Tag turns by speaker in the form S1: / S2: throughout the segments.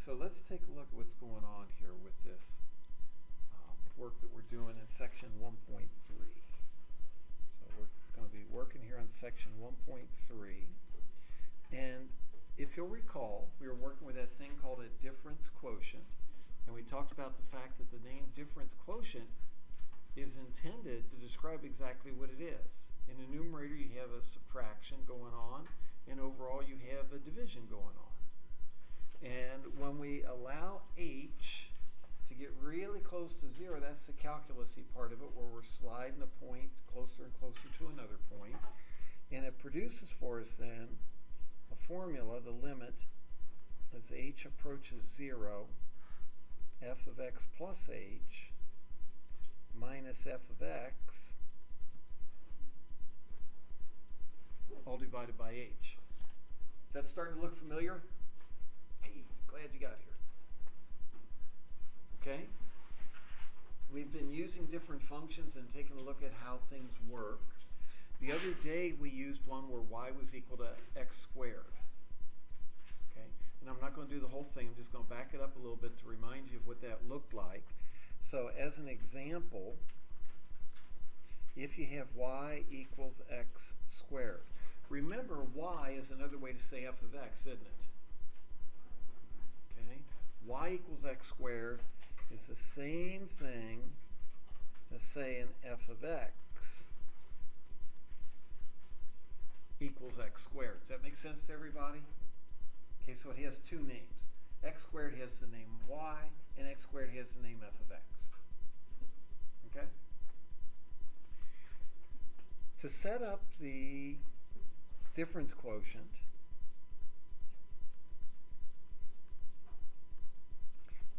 S1: so let's take a look at what's going on here with this work that we're doing in section 1.3. So we're going to be working here on section 1.3. And if you'll recall, we were working with that thing called a difference quotient. And we talked about the fact that the name difference quotient is intended to describe exactly what it is. In the numerator, you have a subtraction going on, and overall, you have a division going on. And when we allow h to get really close to 0, that's the calculus-y part of it, where we're sliding a point closer and closer to another point. And it produces for us then a formula, the limit, as h approaches 0, f of x plus h minus f of x all divided by h. Is that starting to look familiar? Hey, glad you got here. Okay? We've been using different functions and taking a look at how things work. The other day we used one where y was equal to x squared. Okay? And I'm not going to do the whole thing. I'm just going to back it up a little bit to remind you of what that looked like. So as an example, if you have y equals x squared, remember y is another way to say f of x, isn't it? Okay? Y equals x squared is the same thing as saying f of x equals x squared. Does that make sense to everybody? Okay, so it has two names. X squared has the name y, and x squared has the name f of x. Okay? To set up the difference quotient,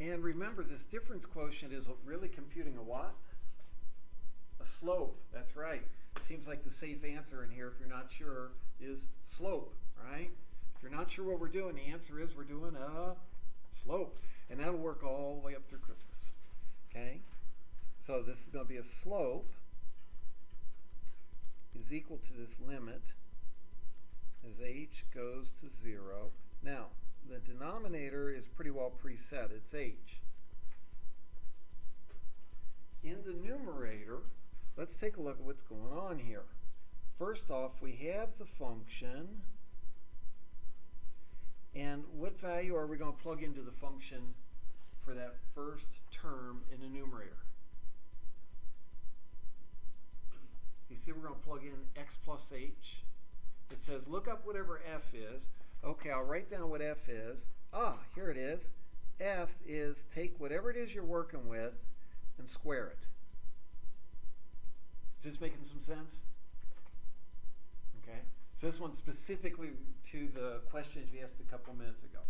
S1: and remember, this difference quotient is really computing a what? A slope. That's right. It seems like the safe answer in here, if you're not sure, is slope, right? If you're not sure what we're doing, the answer is we're doing a slope. And that'll work all the way up through Christmas. Okay? So this is going to be a slope is equal to this limit as h goes to 0. Now, the denominator is pretty well preset. It's h. In the numerator, let's take a look at what's going on here. First off, we have the function, and what value are we going to plug into the function for that first term in the numerator? You see we're going to plug in x plus h. It says look up whatever f is. Okay, I'll write down what f is. Ah, here it is. F is take whatever it is you're working with and square it. Is this making some sense? Okay. So this one's specifically to the questions you asked a couple minutes ago.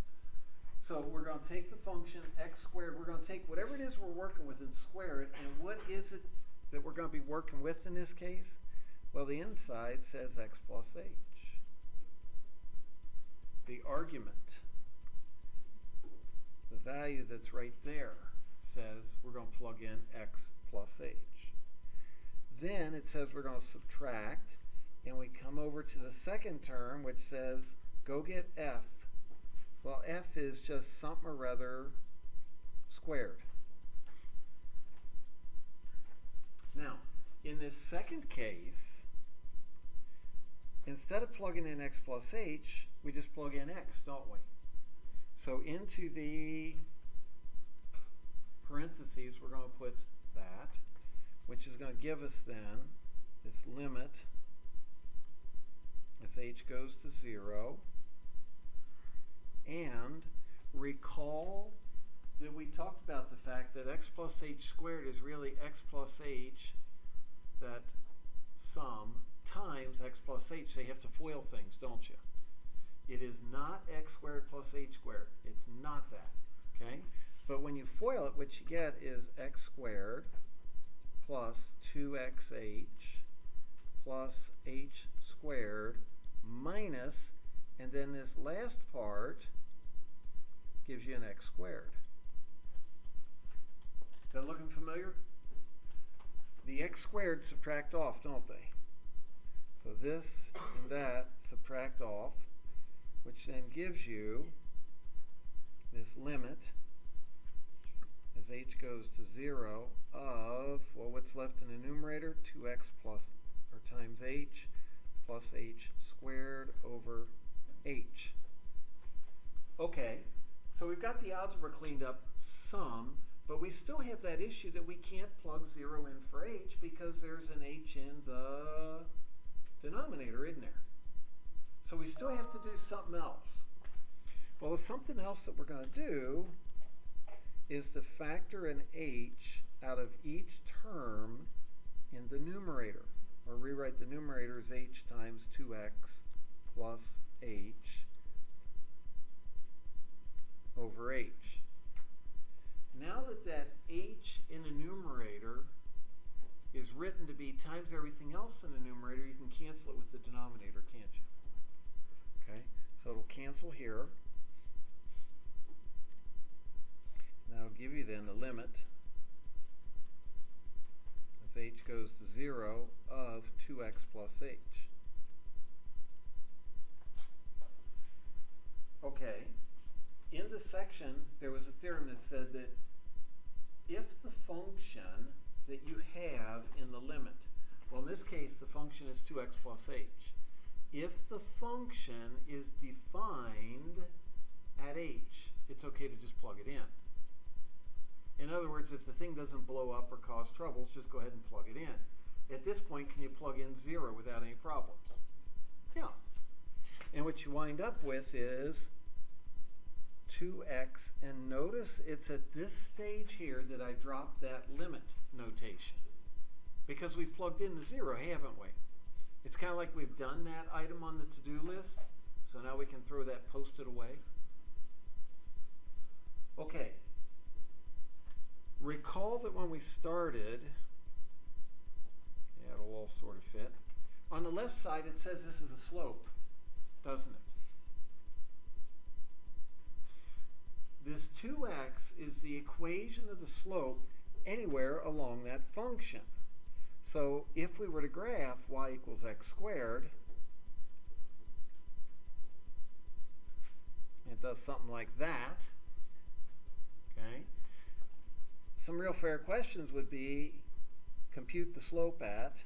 S1: So we're going to take the function x squared. We're going to take whatever it is we're working with and square it. And what is it that we're going to be working with in this case? Well, the inside says x plus h. The argument, the value that's right there, says we're going to plug in x plus h. Then it says we're going to subtract, and we come over to the second term, which says go get f. Well, f is just something or other squared. Now, in this second case, instead of plugging in x plus h, we just plug in x, don't we? So into the parentheses, we're going to put that, which is going to give us then this limit as h goes to 0. And recall that we talked about the fact that x plus h squared is really x plus h, that sum, times x plus h. So you have to FOIL things, don't you? It is not x squared plus h squared. It's not that. Okay? But when you FOIL it, what you get is x squared plus 2xh plus h squared minus, and then this last part gives you an x squared. Is that looking familiar? The x squared subtract off, don't they? So this and that subtract off, which then gives you this limit as h goes to 0 of, well, what's left in the numerator? 2x plus, or times h, plus h squared over h. Okay, so we've got the algebra cleaned up some, but we still have that issue that we can't plug 0 in for h because there's an h in the denominator, isn't there? So we still have to do something else. Well, the something else that we're going to do is to factor an h out of each term in the numerator, or rewrite the numerator as h times 2x plus h over h. Now that that h in the numerator is written to be times everything else in the numerator, you can cancel it with the denominator, can't you? Okay, so it'll cancel here. And that'll give you then the limit as h goes to 0 of 2x plus h. Okay, in the section there was a theorem that said that if the function that you have in the limit, well, in this case the function is 2x plus h, if the function is defined at h, it's okay to just plug it in. In other words, if the thing doesn't blow up or cause troubles, just go ahead and plug it in. At this point, can you plug in 0 without any problems? Yeah. And what you wind up with is 2x, and notice it's at this stage here that I dropped that limit notation, because we've plugged in the 0, haven't we? It's kind of like we've done that item on the to-do list, so now we can throw that post-it away. Okay. Recall that when we started, yeah, it'll all sort of fit. On the left side, it says this is a slope, doesn't it? This 2x is the equation of the slope anywhere along that function. So if we were to graph y equals x squared, it does something like that. Okay. Some real fair questions would be, compute the slope at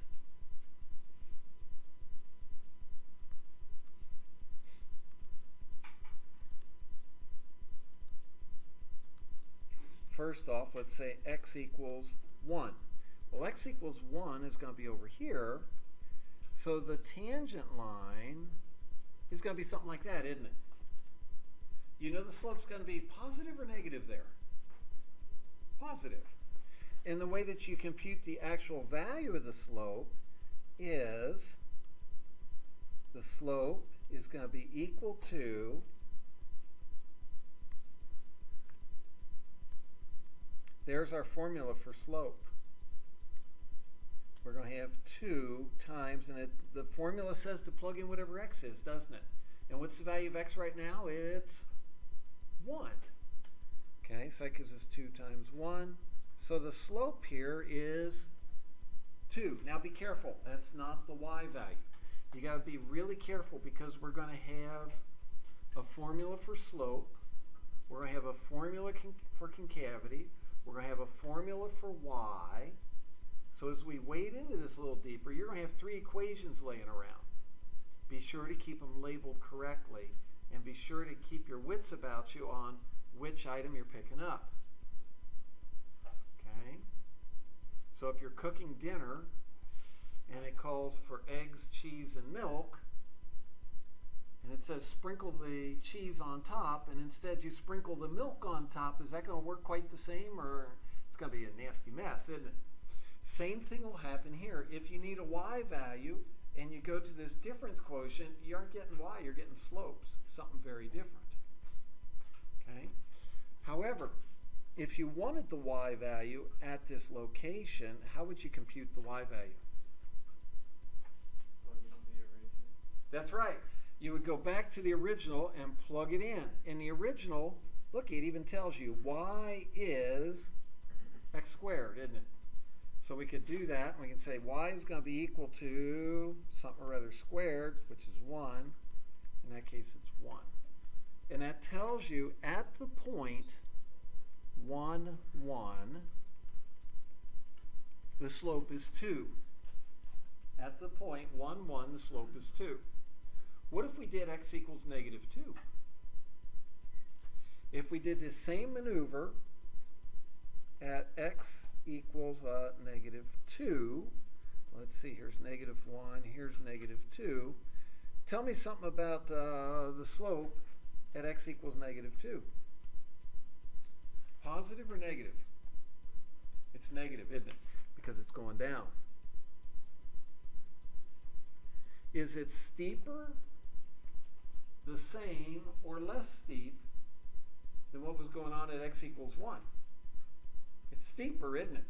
S1: first off, let's say x equals 1. Well, x equals 1 is going to be over here, so the tangent line is going to be something like that, isn't it? You know the slope's going to be positive or negative there? Positive. And the way that you compute the actual value of the slope is the slope is going to be equal to there's our formula for slope. We're going to have 2 times, and the formula says to plug in whatever x is, doesn't it? And what's the value of x right now? It's 1. Okay, so that gives us 2 times 1. So the slope here is 2. Now be careful, that's not the y value. You got to be really careful because we're going to have a formula for slope. We're going to have a formula for concavity. We're going to have a formula for y. So as we wade into this a little deeper, you're going to have 3 equations laying around. Be sure to keep them labeled correctly, and be sure to keep your wits about you on which item you're picking up. Okay? So if you're cooking dinner and it calls for eggs, cheese, and milk, and it says sprinkle the cheese on top, and instead you sprinkle the milk on top, is that going to work quite the same, or it's going to be a nasty mess, isn't it? Same thing will happen here. If you need a y value and you go to this difference quotient, you aren't getting y, you're getting slopes, something very different. Okay? However, if you wanted the y value at this location, how would you compute the y value? That's right. You would go back to the original and plug it in. In the original, look, it even tells you y is x squared, isn't it? So we could do that, and we can say y is going to be equal to something or other squared, which is 1. In that case, it's 1. And that tells you at the point 1, 1, the slope is 2. At the point 1, 1, the slope is 2. What if we did x equals negative 2? If we did this same maneuver at x equals negative 2, let's see, here's negative 1, here's negative 2. Tell me something about the slope at x equals negative 2. Positive or negative? It's negative, isn't it? Because it's going down. Is it steeper, the same, or less steep than what was going on at x equals 1? It's steeper, isn't it?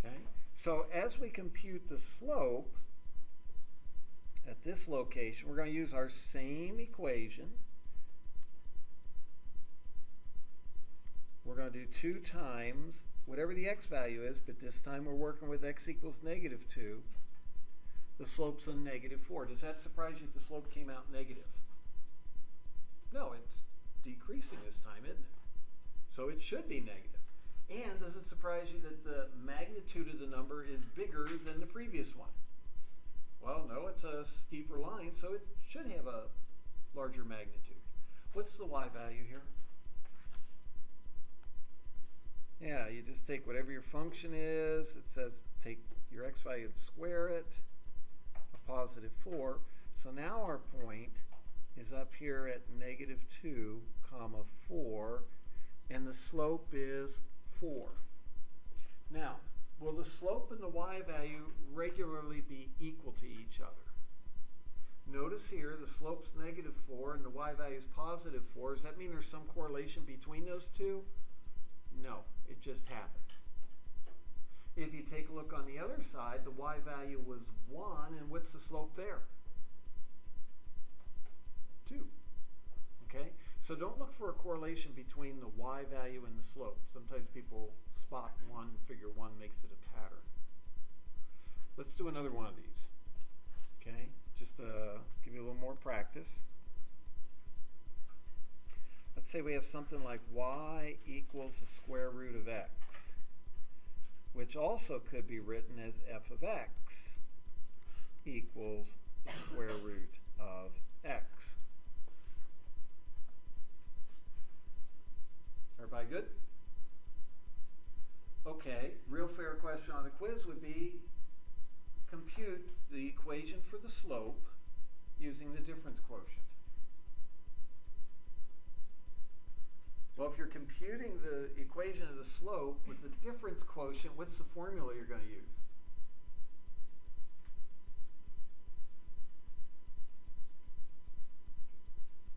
S1: Okay? So as we compute the slope at this location, we're going to use our same equation. We're going to do 2 times whatever the x value is, but this time we're working with x equals negative 2. The slope's a negative 4. Does that surprise you if the slope came out negative? No, it's decreasing this time, isn't it? So it should be negative. And does it surprise you that the magnitude of the number is bigger than the previous one? Well, no, it's a steeper line, so it should have a larger magnitude. What's the y value here? Yeah, you just take whatever your function is. It says take your x value and square it, a positive 4. So now our point is up here at negative 2, comma 4, and the slope is 4. Now, will the slope and the y value regularly be equal to each other? Notice here the slope's negative 4 and the y value is positive 4. Does that mean there's some correlation between those two? No, it just happened. If you take a look on the other side, the y value was 1, and what's the slope there? 2. Okay? So don't look for a correlation between the y value and the slope. Sometimes people spot one, figure 1 makes it a pattern. Let's do another one of these. Okay? Just to give you a little more practice. Let's say we have something like y equals the square root of x, which also could be written as f of x equals the square root of x. Everybody good? Okay, real fair question on the quiz would be compute the equation for the slope using the difference quotient. Well, if you're computing the equation of the slope with the difference quotient, what's the formula you're going to use?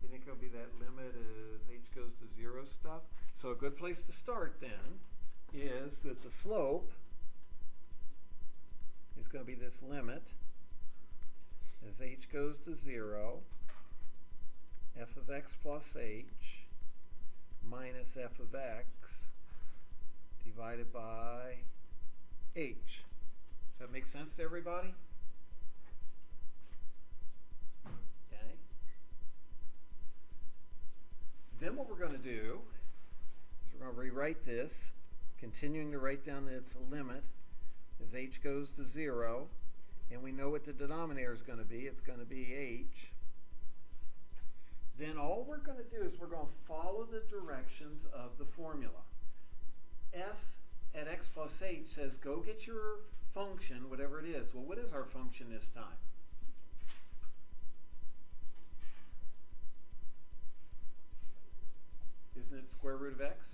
S1: You think it'll be that limit as h goes to 0 stuff? So a good place to start then is that the slope is going to be this limit as h goes to 0, f of x plus h minus f of x divided by h. Does that make sense to everybody? Okay. Then what we're going to do is we're going to rewrite this, continuing to write down that it's a limit as h goes to 0, and we know what the denominator is going to be. It's going to be h. Then all we're going to do is we're going to follow the directions of the formula. F at x plus h says go get your function, whatever it is. Well, what is our function this time? Isn't it square root of x?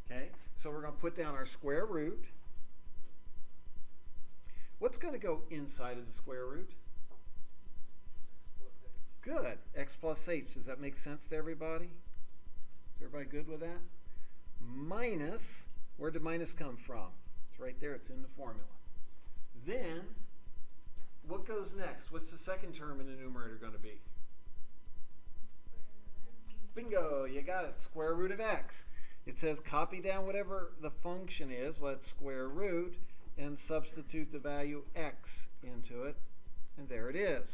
S1: Okay, so we're going to put down our square root. What's going to go inside of the square root? Good. X plus h. Does that make sense to everybody? Is everybody good with that? Minus, where did minus come from? It's right there. It's in the formula. Then, what goes next? What's the second term in the numerator going to be? Bingo. You got it. Square root of x. It says copy down whatever the function is, let's square root, and substitute the value x into it. And there it is.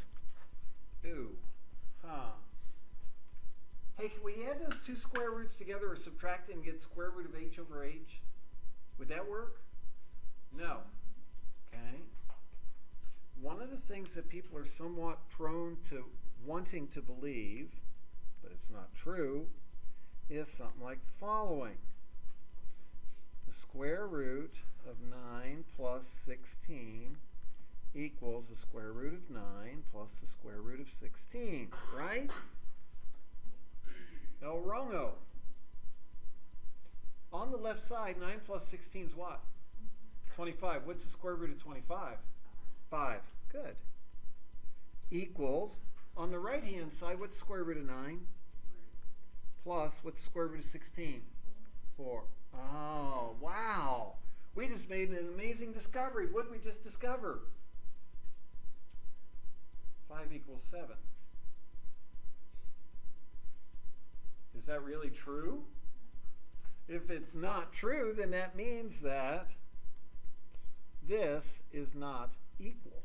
S1: Ooh. Huh. Hey, can we add those two square roots together or subtract it and get square root of h over h? Would that work? No. Okay. One of the things that people are somewhat prone to wanting to believe, but it's not true, is something like the following. The square root of 9 plus 16 equals the square root of 9 plus the square root of 16, right? El Rongo. On the left side, 9 plus 16 is what? 25. What's the square root of 25? 5. Good. Equals, on the right-hand side, what's the square root of 9? Plus, what's the square root of 16? 4. Oh, wow. We just made an amazing discovery. What did we just discover? 5 equals 7. Is that really true? If it's not true, then that means that this is not equal.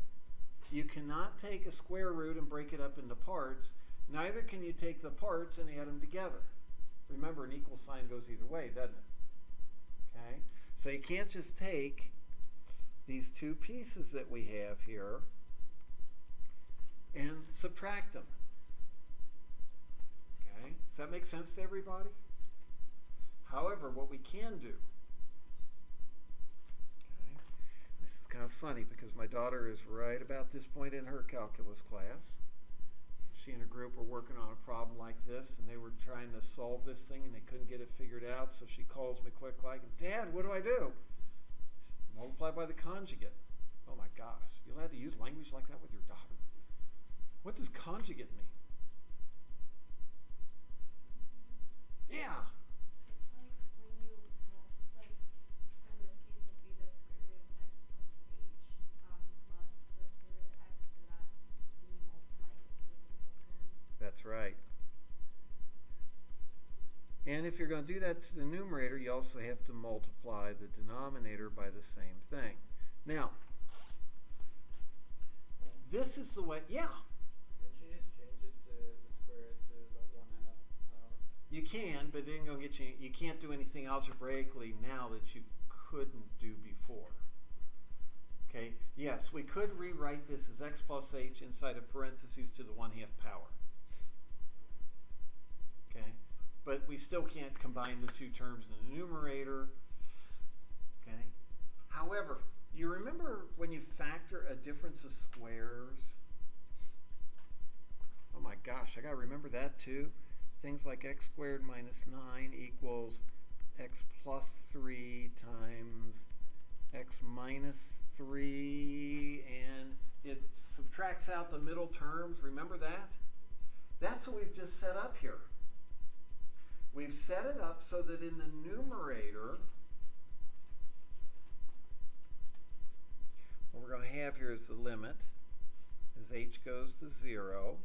S1: You cannot take a square root and break it up into parts. Neither can you take the parts and add them together. Remember, an equal sign goes either way, doesn't it? Okay? So you can't just take these two pieces that we have here and subtract them. Okay? Does that make sense to everybody? However, what we can do, okay, this is kind of funny because my daughter is right about this point in her calculus class. She and a group were working on a problem like this, and they were trying to solve this thing, and they couldn't get it figured out, so she calls me quick like, Dad, what do I do? Multiply by the conjugate. Oh my gosh, you're allowed to use language like that with your daughter? What does conjugate mean? Yeah. That's right. And if you're going to do that to the numerator, you also have to multiply the denominator by the same thing. Now, this is the way, yeah.
S2: Can't you just change it to the square root to the 1/2 power?
S1: You can, but it ain't going to get you can't do anything algebraically now that you couldn't do before. Okay, yes, we could rewrite this as x plus h inside of parentheses to the 1/2 power. Okay, but we still can't combine the two terms in the numerator. Okay, however, you remember when you factor a difference of squares? Oh my gosh, I got to remember that too. Things like x squared minus 9 equals x plus 3 times x minus 3, and it subtracts out the middle terms. Remember that? That's what we've just set up here. We've set it up so that in the numerator, what we're going to have here is the limit as h goes to 0.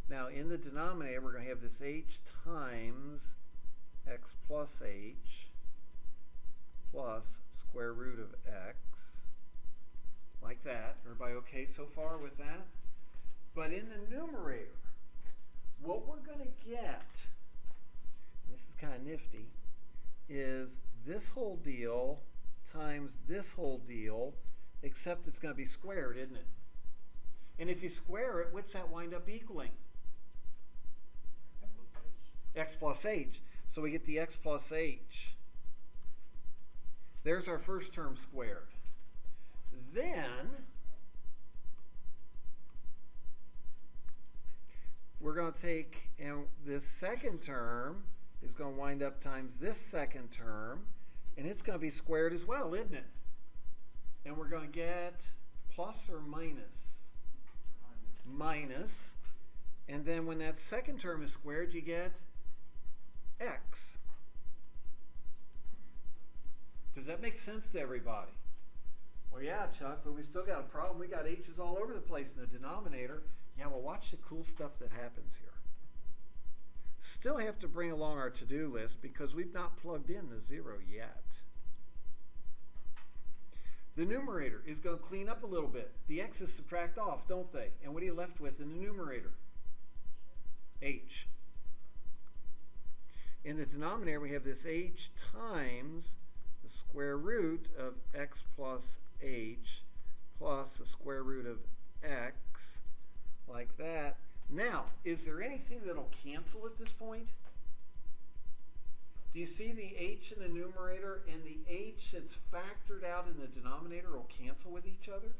S1: Now in the denominator, we're going to have this h times x plus h plus square root of x, like that. Everybody okay so far with that? But in the numerator, what we're going to get, and this is kind of nifty, is this whole deal times this whole deal, except it's going to be squared, isn't it? And if you square it, what's that wind up equaling? X plus h. So we get the x plus h. There's our first term squared. Then we're going to take, and this second term is going to wind up times this second term, and it's going to be squared as well, isn't it? And we're going to get plus or minus? Minus. And then when that second term is squared, you get x. Does that make sense to everybody? Well, yeah, Chuck, but we still got a problem. We got h's all over the place in the denominator. Yeah, well, watch the cool stuff that happens here. Still have to bring along our to-do list because we've not plugged in the 0 yet. The numerator is going to clean up a little bit. The x's subtract off, don't they? And what are you left with in the numerator? h. In the denominator, we have this h times the square root of x plus h plus the square root of x, like that. Now, is there anything that'll cancel at this point? Do you see the h in the numerator and the h that's factored out in the denominator will cancel with each other?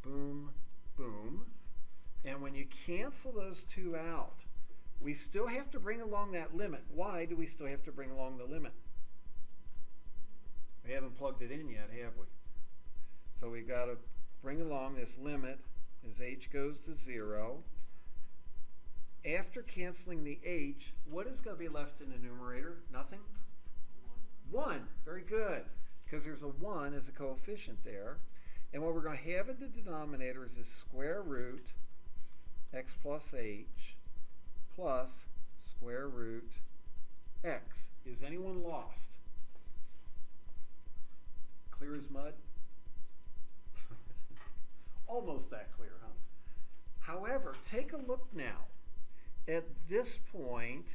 S1: Boom, boom. And when you cancel those two out, we still have to bring along that limit. Why do we still have to bring along the limit? We haven't plugged it in yet, have we? So we've got to bring along this limit as h goes to 0. After canceling the h, what is going to be left in the numerator? Nothing? 1. Very good, because there's a 1 as a coefficient there. And what we're going to have in the denominator is this square root x plus h plus square root x. Is anyone lost? Clear as mud? Almost that clear, huh? However, take a look now. At this point,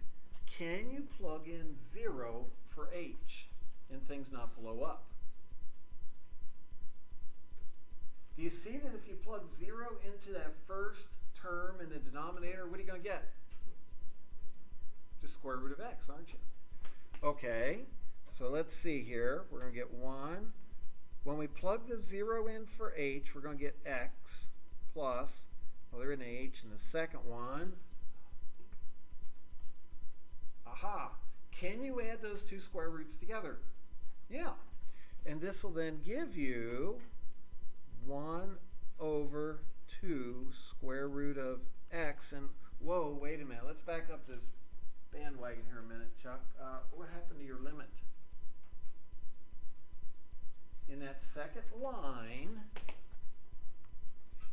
S1: can you plug in 0 for h and things not blow up? Do you see that if you plug 0 into that first term in the denominator, what are you going to get? Just square root of x, aren't you? Okay, so let's see here. We're going to get 1. When we plug the 0 in for h, we're going to get x plus, well, they're in h, and the second one, aha, can you add those two square roots together? Yeah, and this will then give you 1 over 2 square root of x, and whoa, wait a minute, let's back up this bandwagon here a minute, Chuck. What happened to your limit? In that second line,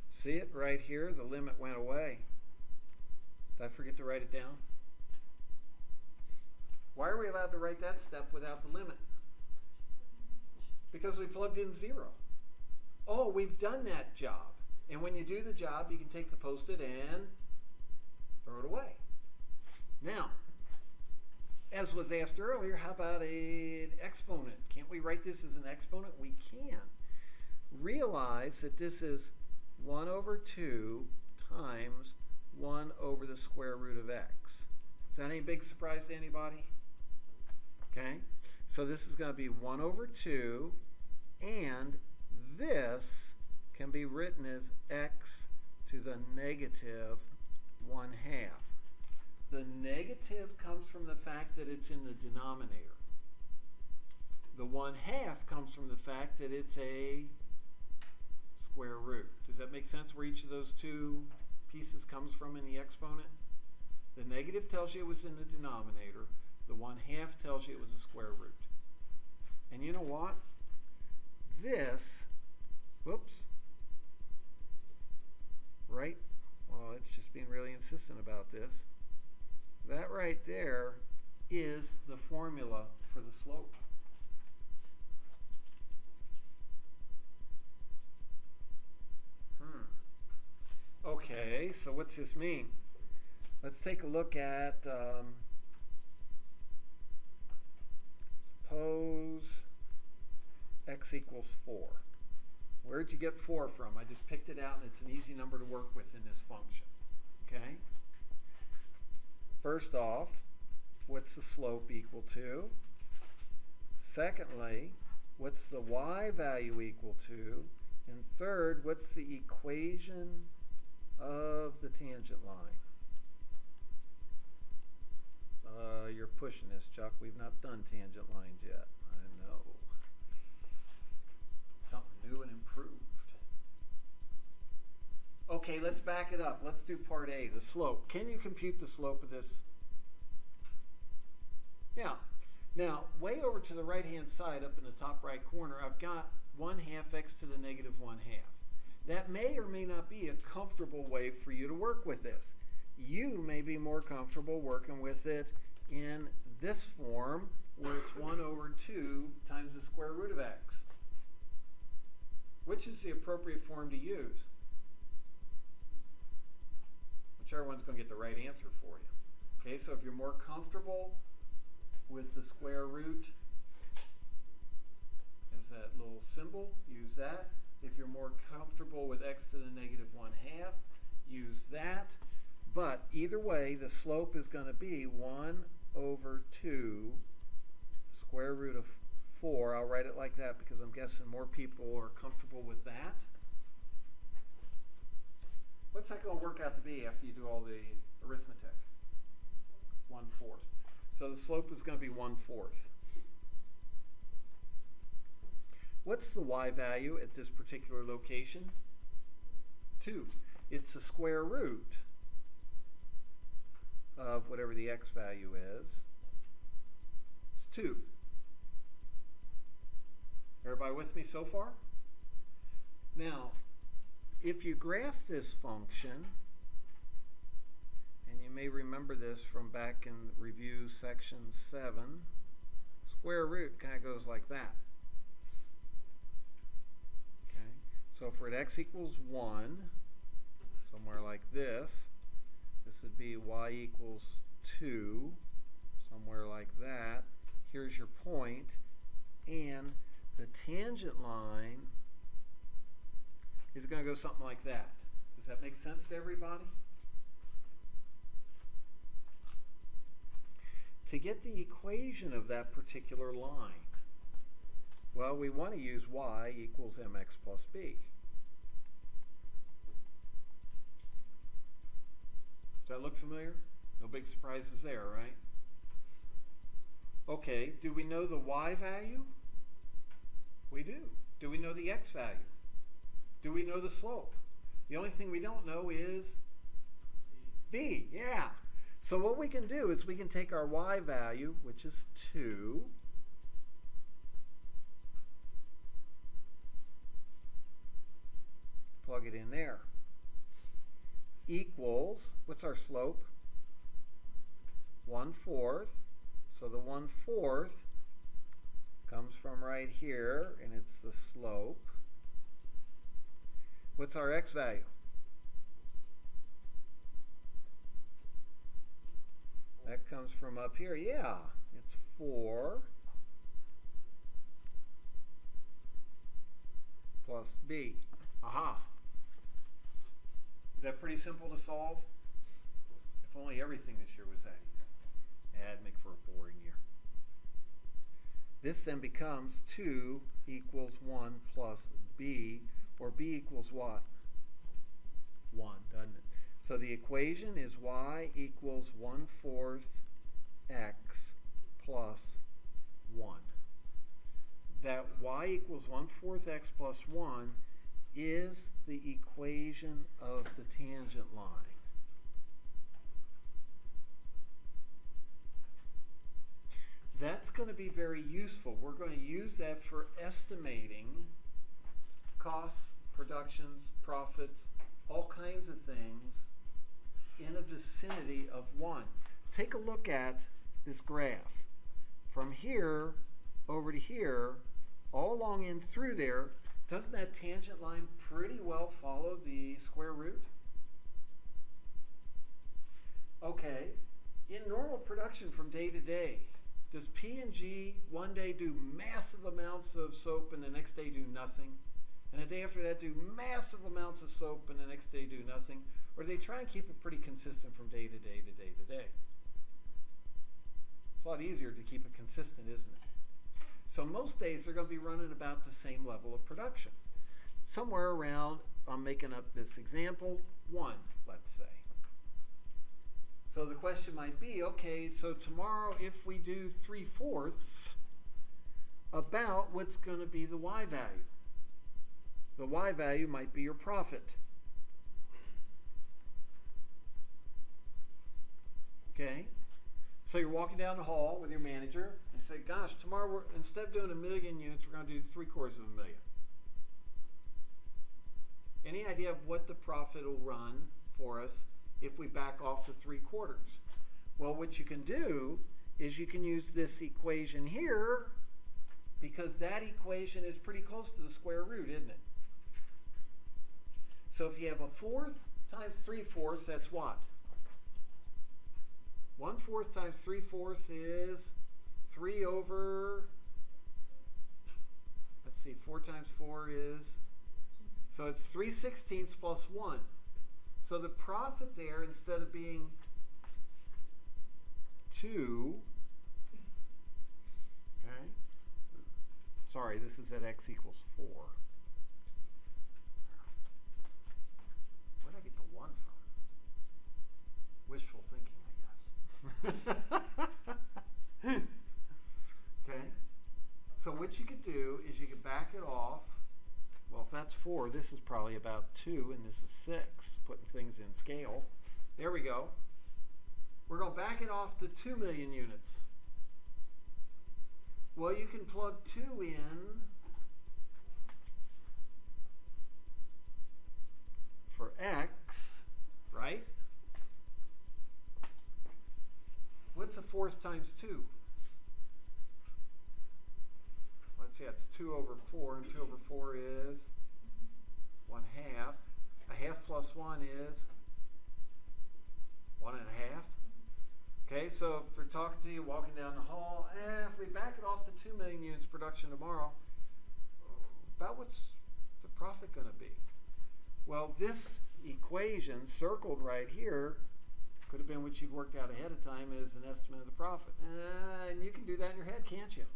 S1: see it right here, the limit went away. Did I forget to write it down? Why are we allowed to write that step without the limit? Because we plugged in 0. Oh, we've done that job. And when you do the job, you can take the Post-it and throw it away. Now, as was asked earlier, how about an exponent? Can't we write this as an exponent? We can. Realize that this is 1 over 2 times 1 over the square root of x. Is that any big surprise to anybody? Okay, so this is going to be 1 over 2, and this can be written as x to the negative 1/2. The negative comes from the fact that it's in the denominator. The 1/2 comes from the fact that it's a square root. Does that make sense where each of those two pieces comes from in the exponent? The negative tells you it was in the denominator. The 1/2 tells you it was a square root. And you know what? This, whoops, right? Well, it's just being really insistent about this. That right there is the formula for the slope. Okay, so what's this mean? Let's take a look at, suppose x equals 4. Where'd you get 4 from? I just picked it out, and it's an easy number to work with in this function. Okay? First off, what's the slope equal to? Secondly, what's the y value equal to? And third, what's the equation of the tangent line? You're pushing this, Chuck. We've not done tangent lines yet. I know. Something new and improved. Okay, let's back it up. Let's do part A, the slope. Can you compute the slope of this? Yeah. Now, way over to the right-hand side, up in the top right corner, I've got 1/2 x to the negative 1/2. That may or may not be a comfortable way for you to work with this. You may be more comfortable working with it in this form, where it's 1 over 2 times the square root of x. Which is the appropriate form to use? whichever one's going to get the right answer for you. Okay, so if you're more comfortable with the square root as that little symbol, use that. If you're more comfortable with x to the negative 1/2, use that. But either way, the slope is going to be 1/2 square root of 4. I'll write it like that because I'm guessing more people are comfortable with that. What's that going to work out to be after you do all the arithmetic? 1/4. So the slope is going to be 1/4. What's the y value at this particular location? 2. It's the square root of whatever the x value is. It's 2. Everybody with me so far? Now, if you graph this function, and you may remember this from back in review section 7, square root kind of goes like that. Okay, so if we're at x equals 1, somewhere like this, this would be y equals 2, somewhere like that. Here's your point, and the tangent line is going to go something like that. Does that make sense to everybody? To get the equation of that particular line, well, we want to use y equals mx plus b. Does that look familiar? No big surprises there, right? Okay, do we know the y value? We do. Do we know the x value? Do we know the slope? The only thing we don't know is b. Yeah. So what we can do is we can take our y value, which is 2, plug it in there, equals, what's our slope? 1/4. So the 1/4 comes from right here, and it's the slope. What's our x value? That comes from up here. Yeah, it's 4 plus b. Aha. Is that pretty simple to solve? If only everything this year was that easy. That'd make for a boring year. This then becomes 2 equals 1 plus b, or b equals what? 1, doesn't it? So the equation is y equals 1/4 x plus 1. That y equals 1/4 x plus 1 is the equation of the tangent line. That's going to be very useful. We're going to use that for estimating costs, productions, profits, all kinds of things in a vicinity of 1. Take a look at this graph. From here over to here, all along in through there, doesn't that tangent line pretty well follow the square root? Okay, in normal production from day to day, does P&G one day do massive amounts of soap and the next day do nothing? And the day after that do massive amounts of soap and the next day do nothing? Or do they try and keep it pretty consistent from day to day to day to day? It's a lot easier to keep it consistent, isn't it? So most days they're going to be running about the same level of production. Somewhere around, I'm making up this example, 1, let's say. So the question might be, okay, so tomorrow if we do 3/4, about what's going to be the y value? The y value might be your profit. Okay? So you're walking down the hall with your manager and you say, gosh, tomorrow instead of doing 1,000,000 units, we're going to do 750,000. Any idea of what the profit will run for us if we back off to 3/4? Well, what you can do is you can use this equation here, because that equation is pretty close to the square root, isn't it? So if you have 1/4 times 3/4, that's what? 1/4 times 3/4 is 3 over, let's see, 4 times 4 is, so it's 3/16 plus 1. So the profit there, instead of being 2, okay, sorry, this is at x equals 4. Where did I get the 1 from? Wishful thinking, I guess. Okay, so what you could do is you could back it off. Well, if that's 4, this is probably about 2, and this is 6, putting things in scale. There we go. We're going to back it off to 2 million units. Well, you can plug 2 in for x, right? What's 1/4 times 2? Let's see, that's 2 over 4, and 2 over 4 is 1/2. 1/2 plus 1 is 1 1/2. Okay, so if we're talking to you, walking down the hall, if we back it off to 2 million units production tomorrow, about what's the profit going to be? Well, this equation circled right here could have been what you'd worked out ahead of time as an estimate of the profit. And you can do that in your head, can't you?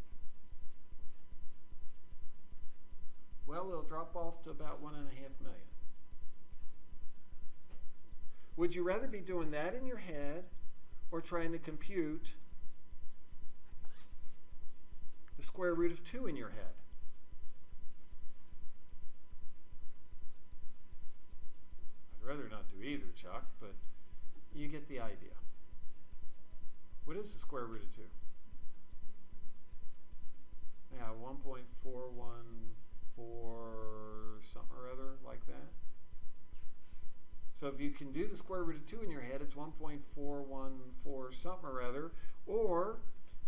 S1: Well, it'll drop off to about 1.5 million. Would you rather be doing that in your head or trying to compute the square root of 2 in your head? I'd rather not do either, Chuck, but you get the idea. What is the square root of 2? Yeah, 1.414 something or other like that. So if you can do the square root of 2 in your head, it's 1.414 something or other. Or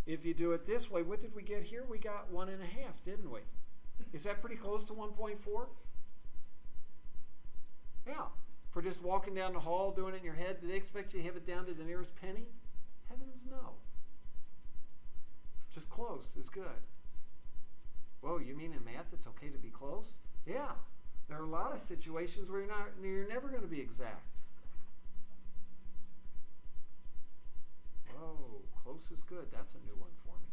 S1: if you do it this way, what did we get here? We got 1.5, didn't we? Is that pretty close to 1.4? Yeah. For just walking down the hall, doing it in your head, do they expect you to have it down to the nearest penny? Heavens no. Just close is good. Whoa, you mean in math it's okay to be close? Yeah. There are a lot of situations where you're never going to be exact. Whoa, close is good. That's a new one for me.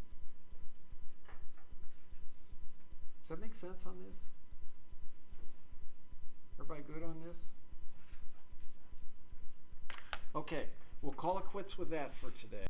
S1: Does that make sense on this? Everybody good on this? Okay, we'll call it quits with that for today.